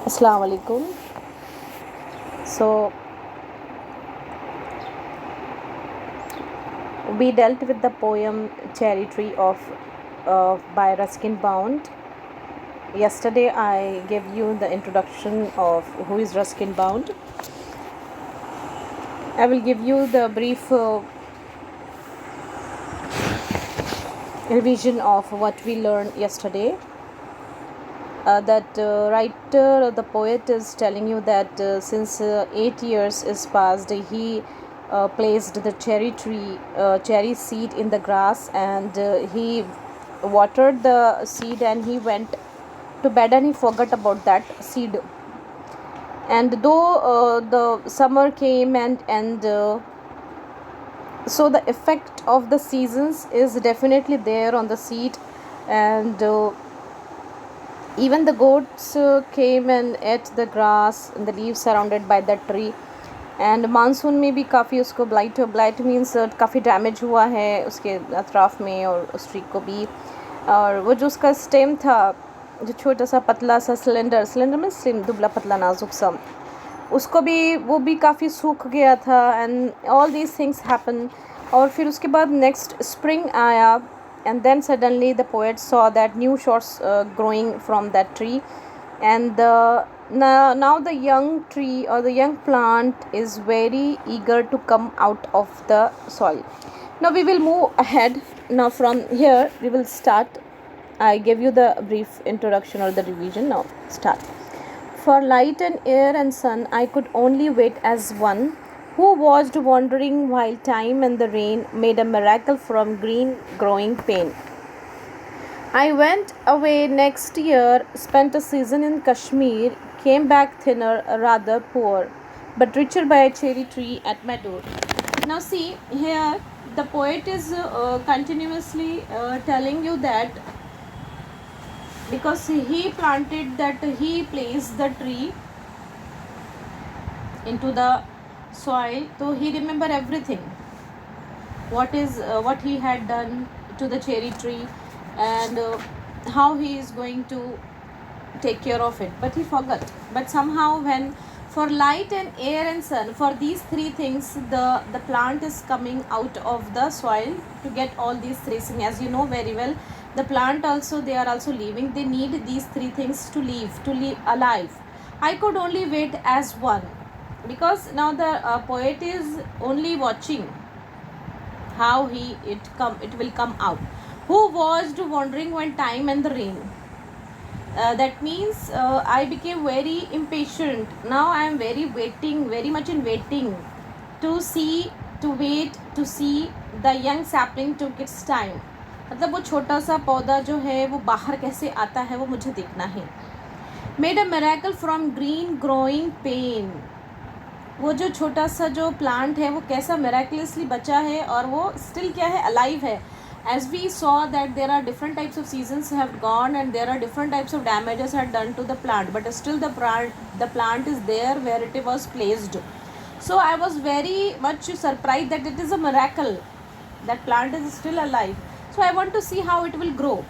Assalamu alaikum. So we dealt with the poem Cherry Tree by Ruskin Bound. Yesterday I gave you the introduction of who is Ruskin Bound. I will give you the brief revision of what we learned yesterday. That writer or the poet is telling you that since 8 years is passed, he placed the cherry seed in the grass, and he watered the seed, and he went to bed and he forgot about that seed. And though the summer came, and so the effect of the seasons is definitely there on the seed, and even the goats came and ate the grass and the leaves surrounded by the tree. And monsoon में भी काफ़ी उसको blight means काफ़ी damage हुआ है उसके अतराफ़ में और उस ट्री को भी. और वो जो उसका स्टेम था, जो छोटा सा पतला सा सिलेंडर में स्लिम दुबला पतला नाजुक सा, उसको भी वो भी काफ़ी सूख गया था. And all these things happen. और फिर उसके बाद नेक्स्ट स्प्रिंग आया, and then suddenly the poet saw that new shoots growing from that tree, and now the young tree or the young plant is very eager to come out of the soil. Now we will move ahead. Now from here we will start. I gave you the brief introduction or the revision. Now start. For light and air and sun I could only wait as one who watched wandering while time and the rain made a miracle from green growing pain. I went away next year, spent a season in Kashmir, came back thinner, rather poor, but richer by a cherry tree at my door. Now see, here the poet is continuously telling you that because he planted that, he placed the tree into the soil, so he remember everything what he had done to the cherry tree, and how he is going to take care of it, but he forgot. But somehow when for light and air and sun, for these three things, the plant is coming out of the soil to get all these three things. As you know very well, the plant also, they are also living, they need these three things to live alive. I could only wait as one, because now the poet is only watching how it will come out. Who watched wandering when time and the rain, that means I became very impatient. Now I am very much in waiting to wait to see the young sapling took its time. मतलब वो छोटा सा पौधा जो है वो बाहर कैसे आता है वो मुझे देखना है. Made a miracle from green growing pain. वो जो छोटा सा जो प्लांट है वो कैसा मिराकुलसली बचा है और वो स्टिल क्या है, अलाइव है. As we saw that there are different types of seasons have gone and there are different types of damages had done to the plant, but still the plant is there where it was placed. So I was very much surprised that it is a miracle that plant is still alive. So I want to see how it will grow.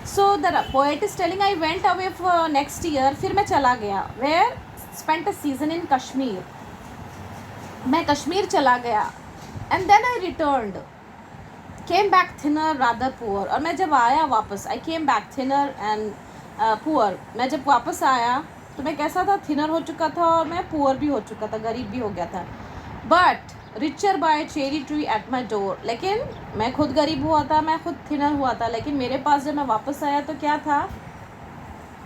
So the poet is telling, I went away for next year, फिर मैं चला गया. Where? Spent a season in Kashmir. मैं कश्मीर चला गया. And then I returned, came back thinner, rather poor. और मैं जब आया वापस, I came back thinner and poor. मैं जब वापस आया तो मैं कैसा था, thinner हो चुका था और मैं poor भी हो चुका था, गरीब भी हो गया था. But richer by a cherry tree at my door. लेकिन मैं खुद गरीब हुआ था, मैं खुद thinner हुआ था, लेकिन मेरे पास जब मैं वापस आया तो क्या था,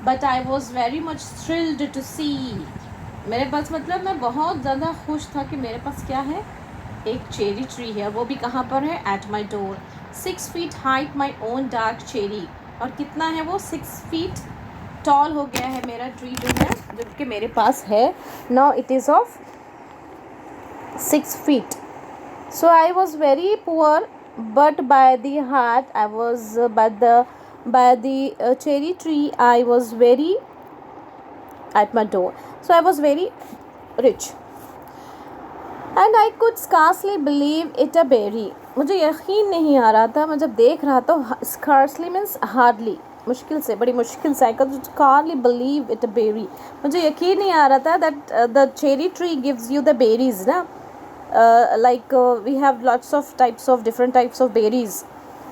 but I was very much thrilled to see. मेरे पास मतलब मैं बहुत ज़्यादा खुश था कि मेरे पास क्या है, एक चेरी ट्री है. वो भी कहाँ पर है, at my door. 6 feet height my own dark cherry. और कितना है वो, 6 feet टॉल हो गया है मेरा ट्री जो है, जो कि मेरे पास है. Now it is of 6 feet. So I was very poor, but by the heart I was by the cherry tree I was very at my door. So I was very rich and I could scarcely believe it a berry. मुझे यकीन नहीं आ रहा था. मैं जब देख रहा था, scarcely means hardly, मुश्किल से, बड़ी मुश्किल से, I could hardly believe it a berry. मुझे यकीन नहीं आ रहा था that the cherry tree gives you the berries ना. Like we have lots of types of different types of berries.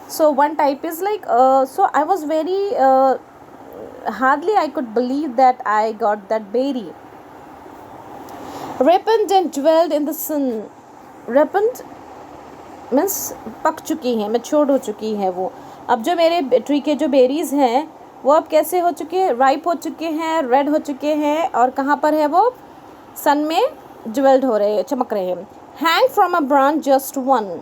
So one type is like so I was very hardly I could believe that I got that berry. Ripened and dwelled in the sun. Ripened means पक चुकी हैं, matured हो चुकी हैं वो. अब जो मेरे ट्री के जो बेरीज़ हैं वो अब कैसे हो चुके हैं, राइप हो चुके हैं, रेड हो चुके हैं, और कहाँ पर है वो, सन में ज्वेल्ड हो रहे हैं, चमक रहे हैं. Hang from a branch just one.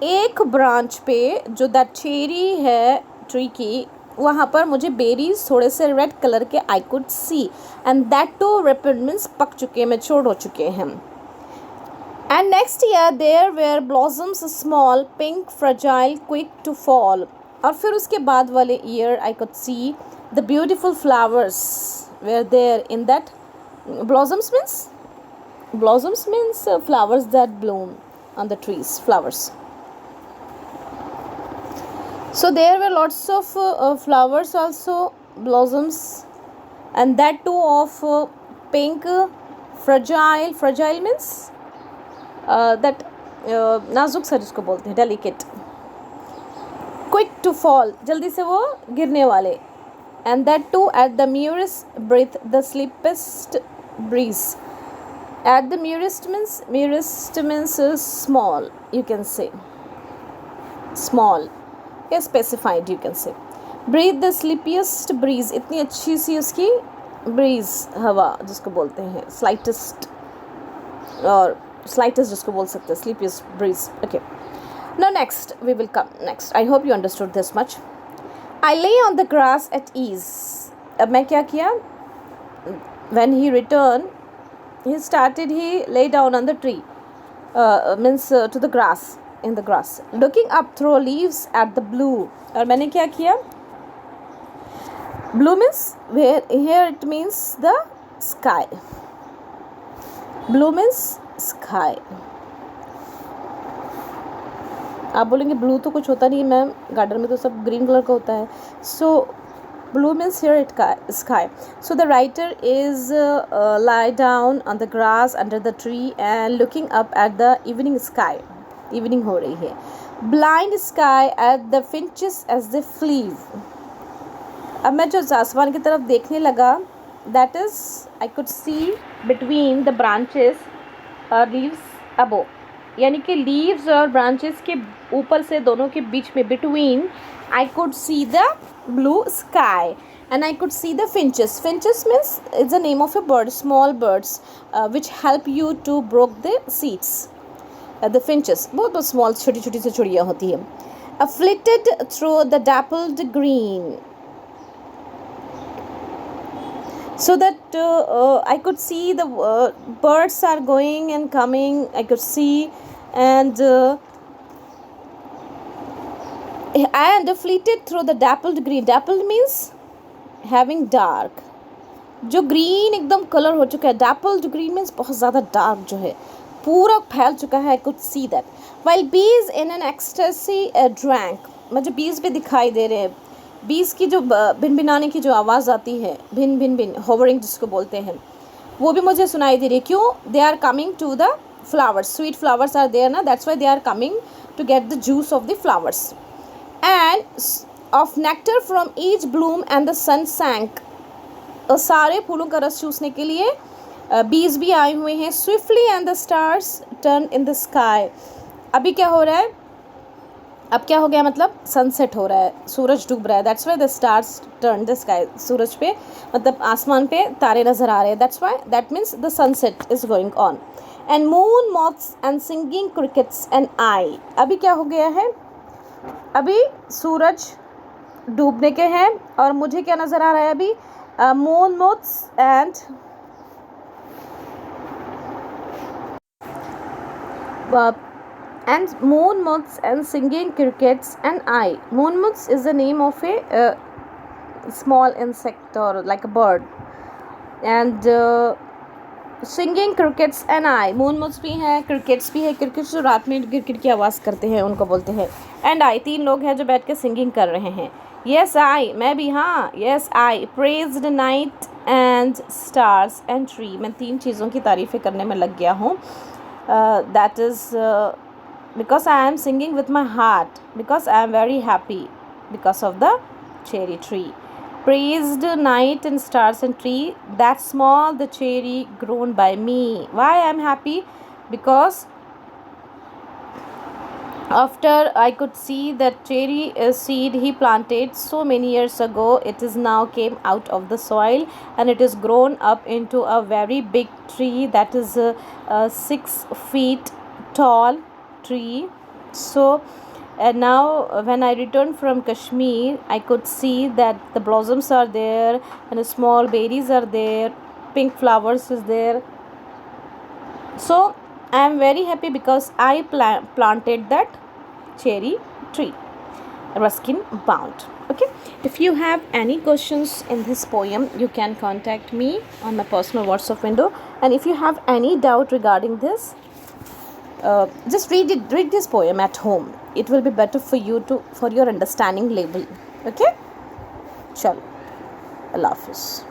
एक ब्रांच पे जो दैट चेरी है ट्री की, वहाँ पर मुझे बेरीज थोड़े से रेड कलर के I could see, and that two ripened means पक चुके हैं, मैच्योर्ड हो चुके हैं. And next year there were blossoms small, pink, fragile, quick to fall. और फिर उसके बाद वाले year I could see the beautiful flowers were there in that. Blossoms means flowers that bloom on the trees, flowers. So there were lots of flowers also, blossoms, and that too of pink, fragile means that नाजुक सा जिसको बोलते हैं, delicate. Quick to fall, जल्दी से वो गिरने वाले. And that too at the merest breath the sleepiest breeze. At the merest means small, you can say small या specified, you can say. Breath the sleepiest breeze, इतनी अच्छी सी उसकी bridge, हवा जिसको बोलते हैं, स्लाइटेस्ट, और slightest जिसको बोल सकते हैं, sleepiest breeze. Okay, now next we will come next. I hope you understood this much. I lay on the grass at ease. अब मैं क्या किया, when he returned he lay down on the tree, means to the grass, in the grass, looking up through leaves at the blue. और मैंने क्या किया, blue means where, here it means the sky. Blue means sky. आप बोलेंगे blue तो कुछ होता नहीं मैम, गार्डन में तो सब ग्रीन कलर का होता है. So blue means here it sky. So the writer is lie down on the grass under the tree and looking up at the evening sky. Evening हो रही है. Blind sky at the finches as they flee. अब मैं जो आसमान की तरफ देखने लगा, that is I could see between the branches leaves above, यानी कि लीव्स और ब्रांचेस के ऊपर से दोनों के बीच में, between, I could see the blue sky and I could see the finches. Finches means it's the name of a bird, small birds which help you to broke the seeds. The finches बहुत बहुत small, छोटी छोटी सी चिड़िया होती है. Flitted through the dappled green. So that I could see the birds are going and coming, I could see, and fleeted through the dappled green. Dappled means having dark. जो green एकदम colour हो चुका है, dappled green means बहुत ज़्यादा dark जो है, पूरा फैल चुका है. I could see that. While bees in an ecstasy drank. मुझे bees भी दिखाई दे रहे हैं. बीज की जो भिनभिनाने की जो आवाज़ आती है, भिन भिन भिन, होवरिंग जिसको बोलते हैं, वो भी मुझे सुनाई दे रही है. क्यों? They are coming to the flowers, sweet flowers are there ना, that's why they are coming to get the juice of the flowers. And of nectar from each bloom and the sun sank. सारे फूलों का रस चूसने के लिए बीज भी आए हुए हैं. Swiftly and the stars turn in the sky. अभी क्या हो रहा है, अब क्या हो गया, मतलब सनसेट हो रहा है, सूरज डूब रहा है. That's why the stars turn the sky. सूरज पे मतलब आसमान पे तारे नज़र आ रहे हैं. That's why, that means the sunset is going on. And moon moths and singing crickets and I. अभी क्या हो गया है, अभी सूरज डूबने के हैं, और मुझे क्या नज़र आ रहा है अभी, moon moths and moon moths and singing crickets and I. Moon moths is the name of a small insect or like a bird, and singing crickets and I. moon moths भी हैं, crickets भी है. crickets जो रात में cricket की आवाज़ करते हैं उनको बोलते हैं. and I, तीन लोग हैं जो बैठ के सिंगिंग कर रहे हैं. Yes, I. मैं भी हाँ. Yes, I praised night and stars and tree. मैं 3 चीज़ों की तारीफ़ें करने में लग गया हूँ. That is because I am singing with my heart. Because I am very happy. Because of the cherry tree. Praised night and stars and tree. That small the cherry grown by me. Why I am happy? Because after I could see that cherry seed he planted so many years ago, it is now came out of the soil and it is grown up into a very big tree that is a 6 feet tall tree. So and now when I returned from Kashmir, I could see that the blossoms are there and small berries are there, pink flowers is there. So I am very happy because I planted that cherry tree, Ruskin bound. Okay, if you have any questions in this poem, you can contact me on my personal WhatsApp window, and if you have any doubt regarding this, just read this poem at home. It will be better for you to for your understanding level. Okay, chalo, Allah Hafiz.